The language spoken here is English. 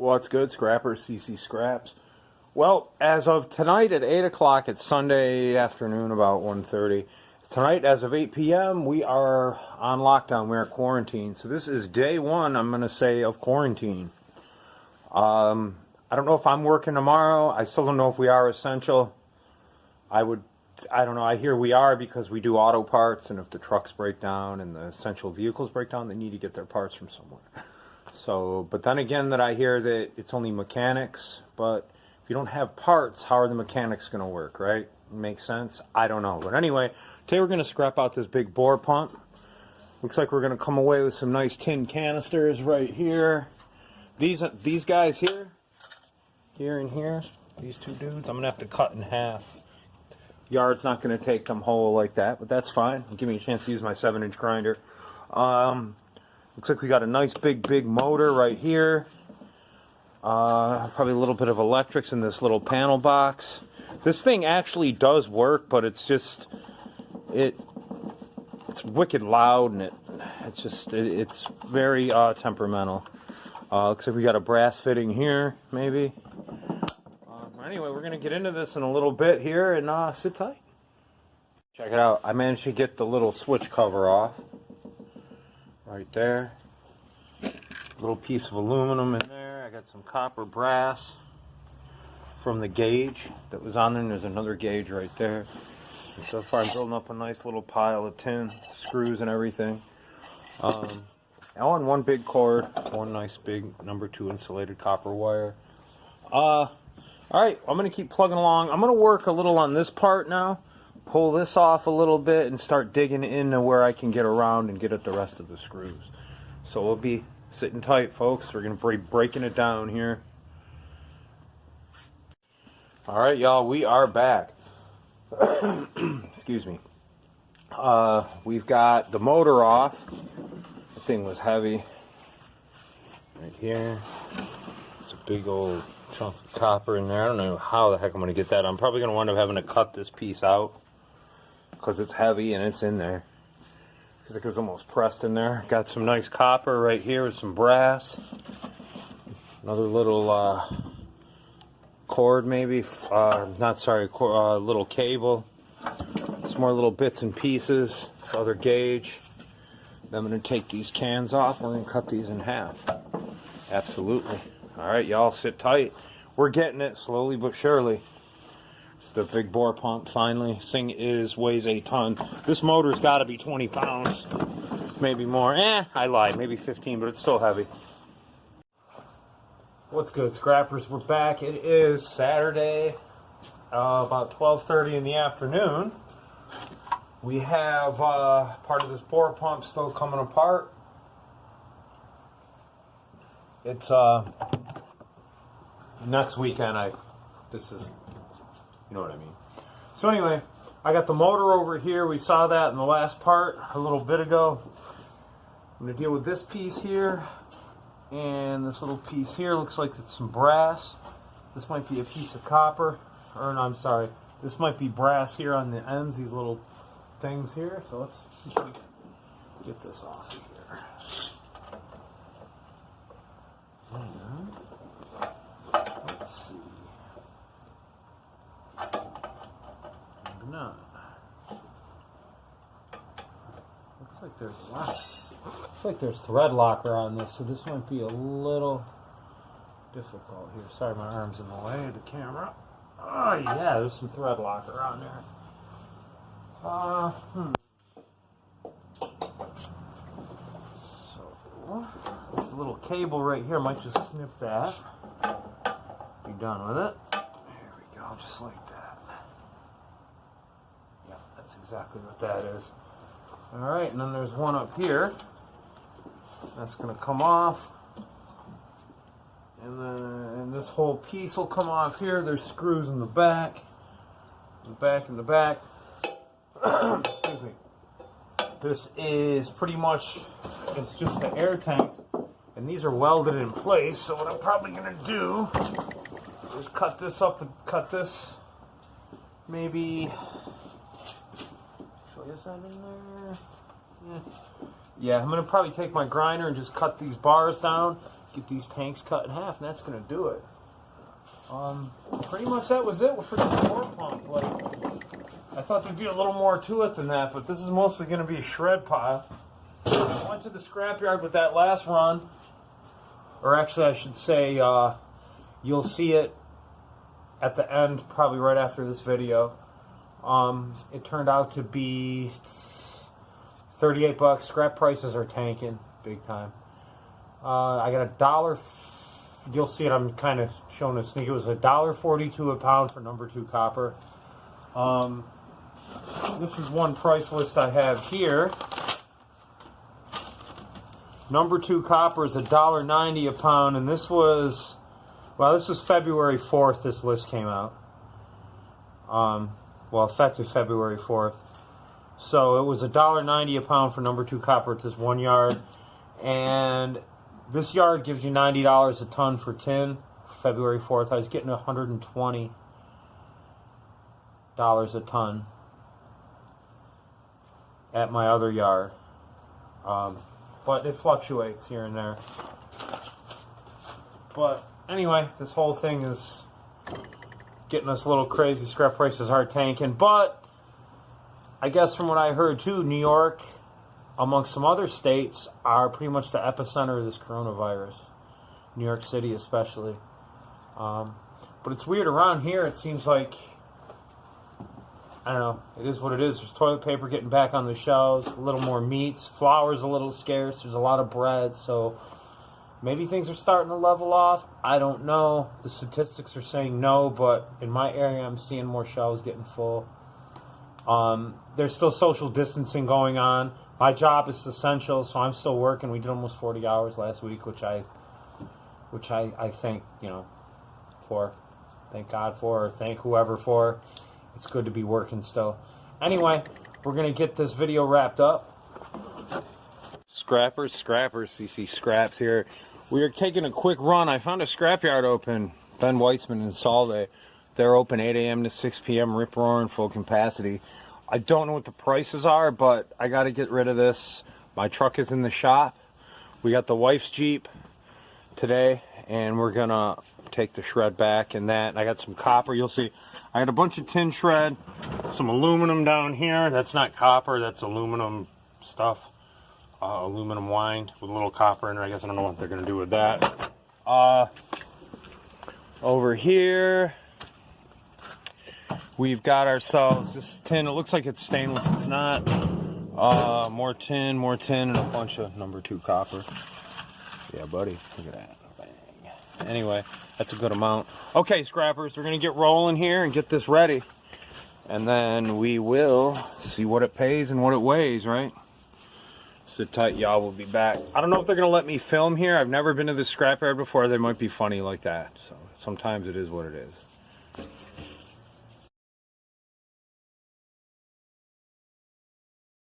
What's good, Scrappers? CC Scraps. Well, as of tonight at 8 o'clock, it's Sunday afternoon, about 1:30. Tonight, as of 8 p.m., we are on lockdown. We're in quarantine. So this is day one, I'm going to say, of quarantine. I don't know if I'm working tomorrow. I still don't know if we are essential. I don't know. I hear we are because we do auto parts, and if the trucks break down and the essential vehicles break down, they need to get their parts from somewhere. So, but then again, that I hear that it's only mechanics, but if you don't have parts, how are the mechanics going to work, right? Makes sense? I don't know. But anyway, today we're going to scrap out this big bore pump. Looks like we're going to come away with some nice tin canisters right here. These guys here and here, these two dudes, I'm going to have to cut in half. Yard's not going to take them whole like that, but that's fine. Give me a chance to use my 7-inch grinder. Looks like we got a nice big motor right here. Probably a little bit of electrics in this little panel box. This thing actually does work, but it's just it's wicked loud, and it's very temperamental. Looks like we got a brass fitting here, maybe. Anyway, we're gonna get into this in a little bit here, and sit tight. Check it out. I managed to get the little switch cover off. Right there. Little piece of aluminum in there. I got some copper brass from the gauge that was on there, and there's another gauge right there. And so far I'm building up a nice little pile of tin, screws and everything. And one big cord, one nice big number 2 insulated copper wire. Alright, I'm going to keep plugging along. I'm going to work a little on this part now. Pull this off a little bit and start digging into where I can get around and get at the rest of the screws. So we'll be sitting tight, folks. We're going to be breaking it down here. Alright, y'all, we are back. Excuse me. We've got the motor off. The thing was heavy. Right here. It's a big old chunk of copper in there. I don't know how the heck I'm going to get that. I'm probably going to wind up having to cut this piece out because it's heavy and it's in there. Feels like it was almost pressed in there. Got some nice copper right here with some brass. Another little cord, maybe. Little cable. Some more little bits and pieces. This other gauge. Then I'm going to take these cans off. We're going to cut these in half. Absolutely. Alright, y'all, sit tight. We're getting it slowly but surely. It's the big bore pump, finally. This thing weighs a ton. This motor's got to be 20 pounds. Maybe more. I lied. Maybe 15, but it's still heavy. What's good, Scrappers? We're back. It is Saturday, about 12:30 in the afternoon. We have part of this bore pump still coming apart. It's next weekend. You know what I mean. So anyway, I got the motor over here. We saw that in the last part a little bit ago. I'm going to deal with this piece here and this little piece here. Looks like it's some brass. This might be a piece of copper, or no, I'm sorry. This might be brass here on the ends, these little things here. So let's get this off here. Let's see. Maybe not. Looks like there's a lot. Looks like there's thread locker on this, so this might be a little difficult here. Sorry, my arm's in the way of the camera. Oh yeah, there's some thread locker on there. So this little cable right here might just snip that. Be done with it. There we go, just like that. Yeah, that's exactly what that is. Alright, and then there's one up here. That's going to come off. And this whole piece will come off here. There's screws in the back. In the back. Excuse me. This is pretty much, it's just the air tanks. And these are welded in place. So what I'm probably going to do is cut this up and cut this maybe. Should I get that in there? Yeah, I'm going to probably take my grinder and just cut these bars down get these tanks cut in half, and that's going to do it. Pretty much that was it for this core pump. Like, I thought there'd be a little more to it than that, but this is mostly going to be a shred pile. I went to the scrapyard with that last run, or actually I should say, you'll see it at the end, probably right after this video. It turned out to be $38. Scrap prices are tanking big time. I got $1. You'll see it. I'm kind of showing a sneak. It was $1.42 a pound for number 2 copper. This is one price list I have here. Number 2 copper is $1.90 a pound, and this was, well, this was February 4th. This list came out. Well, effective February 4th. So it was $1.90 a pound for number 2 copper at this 1 yard, and this yard gives you $90 a ton for tin. February 4th, I was getting $120 a ton at my other yard. But it fluctuates here and there. But anyway, this whole thing is getting us a little crazy. Scrap prices are tanking. But I guess from what I heard too, New York, amongst some other states, are pretty much the epicenter of this coronavirus. New York City especially. But it's weird. Around here, it seems like, I don't know, it is what it is. There's toilet paper getting back on the shelves, a little more meats, flour's a little scarce, there's a lot of bread, so maybe things are starting to level off. I don't know. The statistics are saying no, but in my area, I'm seeing more shelves getting full. There's still social distancing going on. My job is essential, so I'm still working. We did almost 40 hours last week, which I thank, for. Thank God for, or thank whoever for. It's good to be working still. Anyway, we're going to get this video wrapped up. Scrappers, CC Scraps here. We are taking a quick run. I found a scrapyard open, Ben Weitzman in Solvay. They're open 8 a.m. to 6 p.m., rip-roaring, full capacity. I don't know what the prices are, but I got to get rid of this. My truck is in the shop. We got the wife's Jeep today, and we're going to take the shred back and that. I got some copper. You'll see I got a bunch of tin shred, some aluminum down here. That's not copper. That's aluminum stuff. Aluminum wind with a little copper in it. I guess I don't know what they're going to do with that. Over here, we've got ourselves this tin. It looks like it's stainless. It's not. More tin, and a bunch of number 2 copper. Yeah, buddy. Look at that. Bang. Anyway, that's a good amount. Okay, scrappers, we're going to get rolling here and get this ready. And then we will see what it pays and what it weighs, right? Sit tight, y'all. We'll be back. I don't know if they're going to let me film here. I've never been to the scrapyard before. They might be funny like that. So sometimes it is what it is.